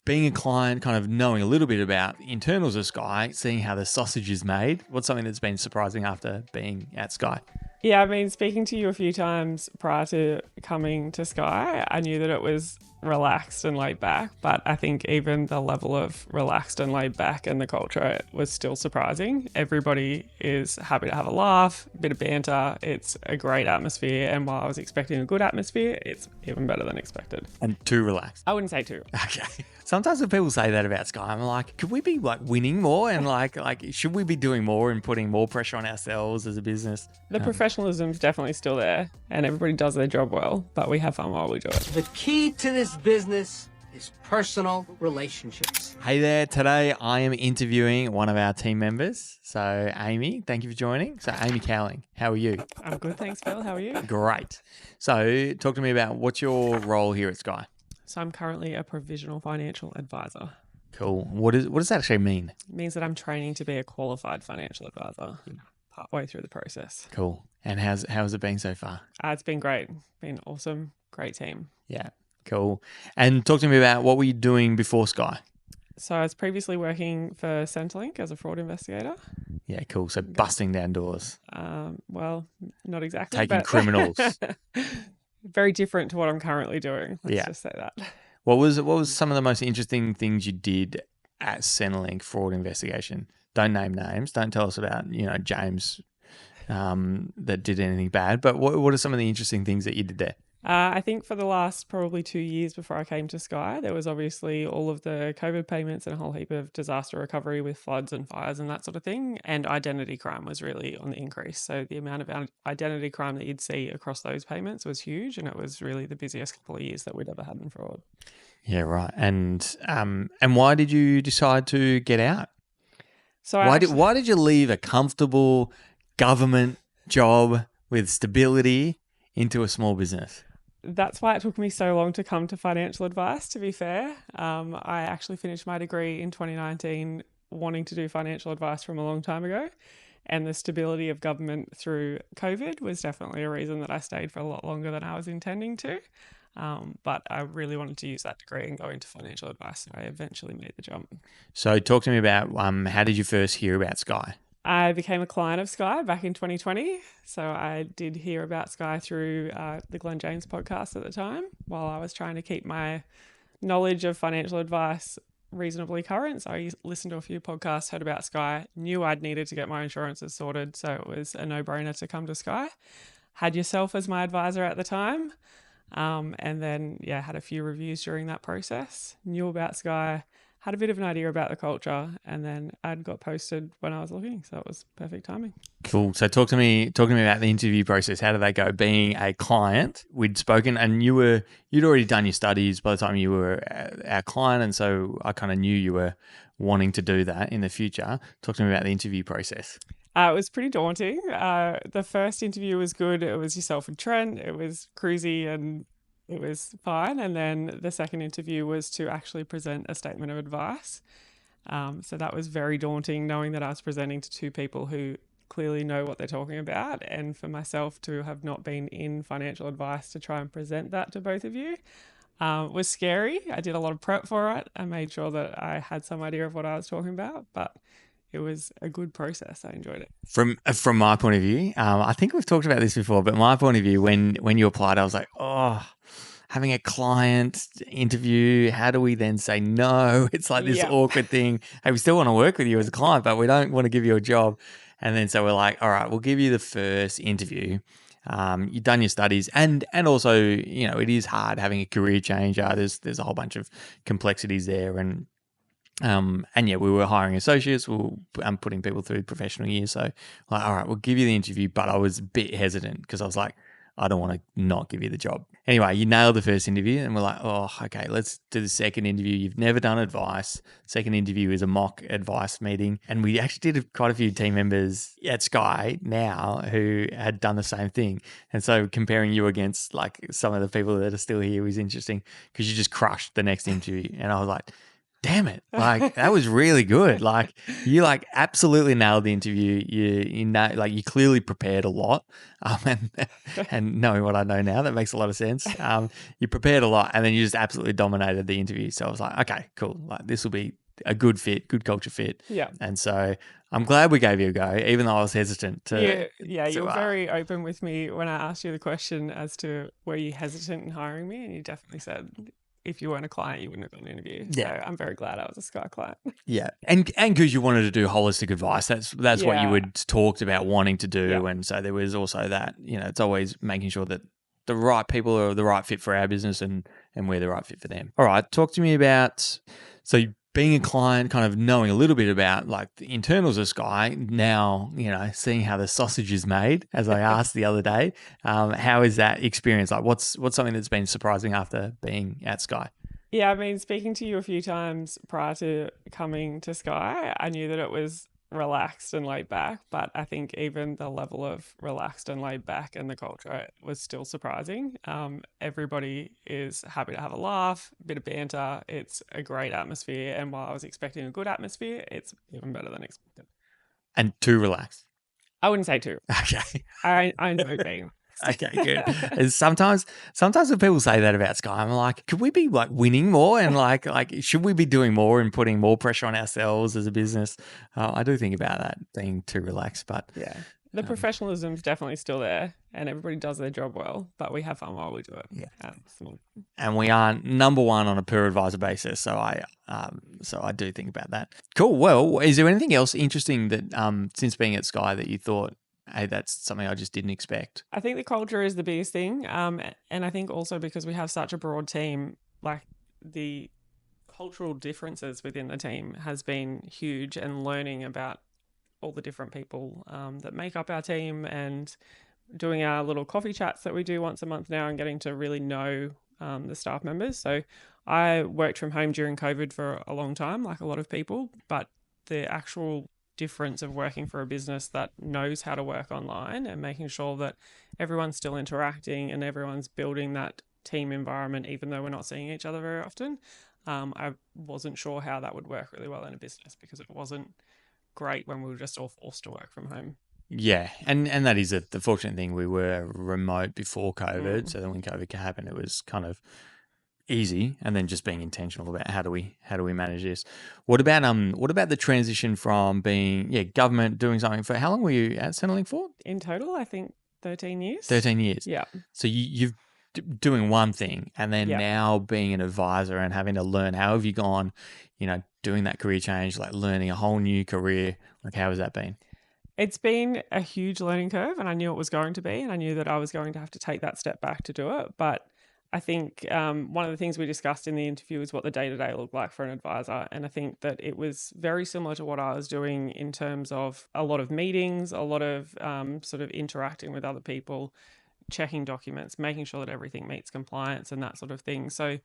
being a client, kind of knowing a little bit about the internals of Skye, seeing how the sausage is made, what's something that's been surprising after being at Skye? Yeah, I mean, speaking to you a few times prior to coming to Skye, I knew that it was relaxed and laid back, but I think even the level of relaxed and laid back and the culture was still surprising. Everybody is happy to have a laugh, a bit of banter. It's a great atmosphere, and while I was expecting a good atmosphere, it's even better than expected. And too relaxed. I wouldn't say too. Okay. Sometimes when people say that about Skye, I'm like, could we be like winning more and like should we be doing more and putting more pressure on ourselves as a business? The professionalism is definitely still there, and everybody does their job well, but we have fun while we do it. The key to this business is personal relationships. Hey there, today I am interviewing one of our team members. So Aimee, thank you for joining. So Aimee Cowling, how are you? I'm good, thanks, Phil. How are you? Great. So talk to me about what's your role here at Skye? So I'm currently a provisional financial advisor. Cool. What does that actually mean? It means that I'm training to be a qualified financial advisor partway through the process. Cool. And how's it been so far? It's been great. Been awesome. Great team. Yeah. Cool. And talk to me about what were you doing before Skye? So I was previously working for Centrelink as a fraud investigator. Yeah, cool. So busting down doors. Well, not exactly. Taking criminals. Very different to what I'm currently doing. Let's just say that. What was some of the most interesting things you did at Centrelink fraud investigation? Don't name names. Don't tell us about, James that did anything bad. But what are some of the interesting things that you did there? I think for the last probably 2 years before I came to Skye, there was obviously all of the COVID payments and a whole heap of disaster recovery with floods and fires and that sort of thing. And identity crime was really on the increase. So the amount of identity crime that you'd see across those payments was huge. And it was really the busiest couple of years that we'd ever had in fraud. Yeah, right. And why did you decide to get out? So why did you leave a comfortable government job with stability into a small business? That's why it took me so long to come to financial advice, to be fair. I actually finished my degree in 2019 wanting to do financial advice from a long time ago. And the stability of government through COVID was definitely a reason that I stayed for a lot longer than I was intending to. But I really wanted to use that degree and go into financial advice. So I eventually made the jump. So talk to me about how did you first hear about Skye? I became a client of Skye back in 2020. So I did hear about Skye through the Glenn James podcast at the time while I was trying to keep my knowledge of financial advice reasonably current. So I listened to a few podcasts, heard about Skye, knew I'd needed to get my insurances sorted. So it was a no-brainer to come to Skye. Had yourself as my advisor at the time. And then, had a few reviews during that process, knew about Skye, had a bit of an idea about the culture, and then ad got posted when I was looking. So it was perfect timing. Cool. So talk to me about the interview process. How did that go? Being a client, we'd spoken and you'd already done your studies by the time you were our client. And so I kind of knew you were wanting to do that in the future. Talk to me about the interview process. It was pretty daunting. The first interview was good. It was yourself and Trent. It was cruisy and it was fine. And then the second interview was to actually present a statement of advice. So that was very daunting, knowing that I was presenting to two people who clearly know what they're talking about. And for myself to have not been in financial advice to try and present that to both of you was scary. I did a lot of prep for it. I made sure that I had some idea of what I was talking about, but it was a good process. I enjoyed it. From my point of view, I think we've talked about this before, but my point of view, when you applied, I was like, having a client interview, how do we then say no? It's like this awkward thing. Hey, we still want to work with you as a client, but we don't want to give you a job. And then so we're like, all right, we'll give you the first interview. You've done your studies and also, it is hard having a career change. There's a whole bunch of complexities there. And we were hiring associates. We were putting people through professional years. So like, all right, we'll give you the interview, but I was a bit hesitant because I was like, I don't want to not give you the job. Anyway, you nailed the first interview and we're like, okay, let's do the second interview. You've never done advice. Second interview is a mock advice meeting. And we actually did quite a few team members at Skye now who had done the same thing. And so comparing you against like some of the people that are still here was interesting because you just crushed the next interview. And I was like, damn it. Like, that was really good. Like, you like absolutely nailed the interview. You know, like you clearly prepared a lot. And knowing what I know now, that makes a lot of sense. You prepared a lot and then you just absolutely dominated the interview. So I was like, okay, cool. Like, this will be a good fit, good culture fit. Yeah. And so I'm glad we gave you a go, even though I was hesitant to. Yeah, you were very open with me when I asked you the question as to were you hesitant in hiring me, and you definitely said if you weren't a client, you wouldn't have got an interview. Yeah. So I'm very glad I was a Skye client. Yeah, and because you wanted to do holistic advice, that's what you Yeah. had talked about wanting to do, Yeah. and so there was also that. You know, it's always making sure that the right people are the right fit for our business, and we're the right fit for them. All right, talk to me about being a client, kind of knowing a little bit about like the internals of Skye. Now, you know, seeing how the sausage is made, as I asked the other day. How is that experience? Like, what's something that's been surprising after being at Skye? Yeah, I mean, speaking to you a few times prior to coming to Skye, I knew that it was relaxed and laid back, but I think even the level of relaxed and laid back and the culture was still surprising. Everybody is happy to have a laugh, a bit of banter. It's a great atmosphere, and while I was expecting a good atmosphere, it's even better than expected. And too relaxed. I wouldn't say too. Okay. I know being. Okay, good. And sometimes when people say that about Skye, I'm like, could we be like winning more and like should we be doing more and putting more pressure on ourselves as a business? I do think about that being too relaxed, but yeah, the professionalism's definitely still there, and everybody does their job well, but we have fun while we do it. Yeah, and we are number one on a per advisor basis, so I do think about that. Cool. Well, is there anything else interesting that since being at Skye that you thought, hey, that's something I just didn't expect? I think the culture is the biggest thing. And I think also because we have such a broad team, like the cultural differences within the team has been huge, and learning about all the different people that make up our team and doing our little coffee chats that we do once a month now and getting to really know the staff members. So I worked from home during COVID for a long time, like a lot of people, but the actual difference of working for a business that knows how to work online and making sure that everyone's still interacting and everyone's building that team environment, even though we're not seeing each other very often. I wasn't sure how that would work really well in a business because it wasn't great when we were just all forced to work from home. Yeah, and that is the fortunate thing. We were remote before COVID, so then when COVID happened, it was kind of easy, and then just being intentional about how do we manage this. What about the transition from being government doing something for how long were you at Centrelink for? In total, I think 13 years. 13 years. Yeah. So you've doing one thing and then now being an advisor and having to learn. How have you gone, doing that career change, like learning a whole new career? Like, how has that been? It's been a huge learning curve, and I knew it was going to be, and I knew that I was going to have to take that step back to do it. But I think one of the things we discussed in the interview is what the day-to-day looked like for an advisor. And I think that it was very similar to what I was doing in terms of a lot of meetings, a lot of sort of interacting with other people, checking documents, making sure that everything meets compliance and that sort of thing. So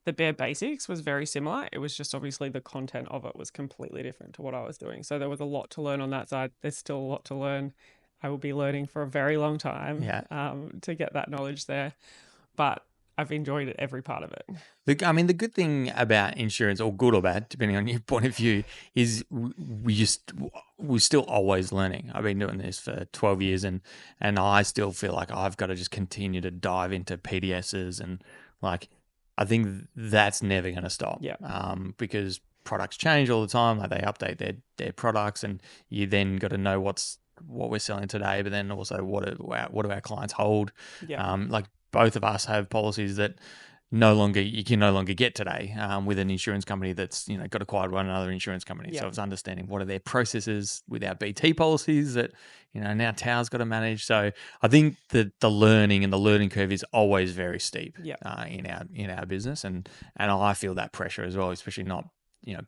the bare basics was very similar. It was just obviously the content of it was completely different to what I was doing. So there was a lot to learn on that side. There's still a lot to learn. I will be learning for a very long time to get that knowledge there. But I've enjoyed it, every part of it. Look, I mean, the good thing about insurance, or good or bad, depending on your point of view, is we're still always learning. I've been doing this for 12 years and I still feel like I've got to just continue to dive into PDSs, and like, I think that's never going to stop. Yeah. Because products change all the time. Like, they update their products, and you then got to know what we're selling today, but then also what do our clients hold? Yeah. Like, both of us have policies that you can no longer get today with an insurance company that's got acquired by another insurance company. So it's understanding what are their processes with our BT policies that now Tower's got to manage. So I think that the learning and the learning curve is always very steep in our business, and I feel that pressure as well, especially not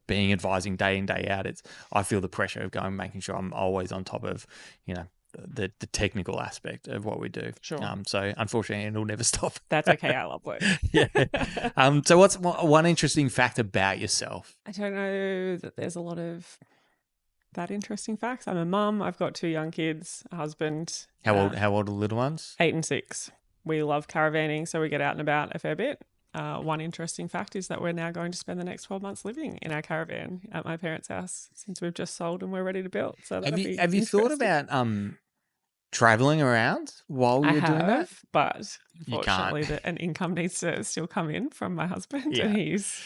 being advising day in day out. I feel the pressure of making sure I'm always on top of the technical aspect of what we do. Sure. So unfortunately, it'll never stop. That's okay. I love work. Yeah. So what's one interesting fact about yourself? I don't know that there's a lot of that interesting facts. I'm a mum. I've got 2 young kids, a husband. How old are the little ones? 8 and 6. We love caravanning, so we get out and about a fair bit. one interesting fact is that we're now going to spend the next 12 months living in our caravan at my parents' house since we've just sold and we're ready to build. So have you thought about traveling around while you're doing that? But You can't. unfortunately, an income needs to still come in from my husband, and he's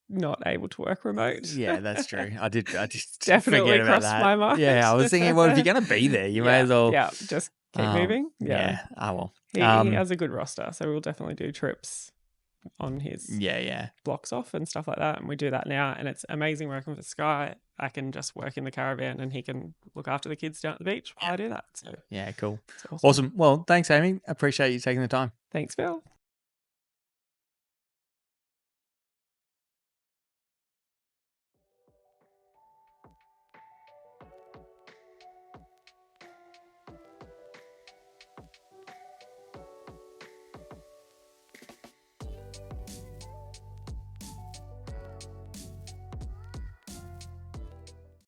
not able to work remote. Yeah, that's true. I did Definitely forget about crossed that. my mind. Yeah, I was thinking, well, if you're going to be there, you may as well. Yeah, just keep moving. Yeah. Oh, well. He has a good roster, so we'll definitely do trips on his blocks off and stuff like that. And we do that now, and it's amazing working with Skye. I can just work in the caravan and he can look after the kids down at the beach while I do that. So yeah, cool. Awesome. Well, thanks, Aimee. Appreciate you taking the time. Thanks, Phil.